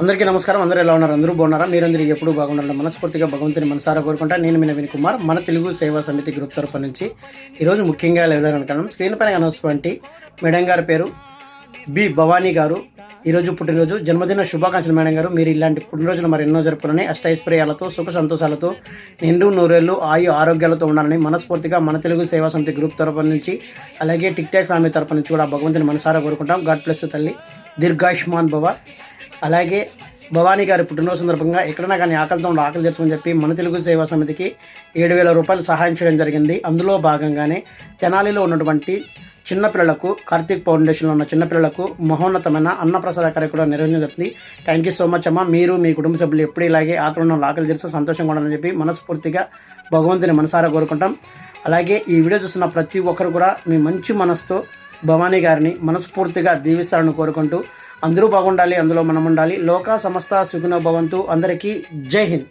అందరికీ నమస్కారం. అందరూ ఎలా ఉన్నారు? అందరూ బాగున్నారా? మీరందరూ ఎప్పుడు బాగుండాలని మనస్ఫూర్తిగా భగవంతుని మనసారా కోరుకుంటా. నేను మీ నవీన్ కుమార్, మన తెలుగు సేవా సమితి గ్రూప్ తరపు నుంచి ఈరోజు ముఖ్యంగా ఎవరైనా స్క్రీన్ పైన కనొచ్చినటువంటి మేడం గారి పేరు బి భవానీ గారు. ఈరోజు పుట్టినరోజు, జన్మదిన శుభాకాంక్షలు మేడం గారు. మీరు ఇలాంటి పుట్టినరోజులు మరి ఎన్నో జరుపుకుని అష్టైశ్వర్యాలతో సుఖ సంతోషాలతో నిండు నూరేళ్ళు ఆయు ఆరోగ్యాలతో ఉండాలని మనస్ఫూర్తిగా మన తెలుగు సేవా సమితి గ్రూప్ తరపు నుంచి, అలాగే టిక్ టాక్ ఫ్యామిలీ తరపు నుంచి కూడా భగవంతుని మనసారా కోరుకుంటాం. గాడ్ ప్లస్ తల్లి, దీర్ఘాయుష్మాన్ భవ. అలాగే భవానీ గారి పుట్టినరోజు సందర్భంగా ఎక్కడైనా కానీ ఆకలితో ఆకలి తెచ్చుకొని చెప్పి మన తెలుగు సేవా సమితికి 7,000 రూపాయలు సహాయం చేయడం జరిగింది. అందులో భాగంగానే తెనాలిలో ఉన్నటువంటి చిన్నపిల్లలకు, కార్తీక్ ఫౌండేషన్లో ఉన్న చిన్నపిల్లలకు మహోన్నతమైన అన్నప్రసాద కార్యక్రమం నిర్వహించడం జరుగుతుంది. థ్యాంక్ యూ సో మచ్ అమ్మ. మీరు మీ కుటుంబ సభ్యులు ఎప్పుడు ఇలాగే ఆకలి తెరిచి సంతోషంగా ఉండాలని చెప్పి మనస్ఫూర్తిగా భగవంతుని మనసారా కోరుకుంటాం. అలాగే ఈ వీడియో చూస్తున్న ప్రతి ఒక్కరు కూడా మీ మంచి మనసుతో భవానీ గారిని మనస్ఫూర్తిగా దీవిస్తారని కోరుకుంటూ, అందరూ బాగుండాలి, అందులో మనం ఉండాలి. లోక సమస్త సుఖినో భవంతు. అందరికీ జై హింద్.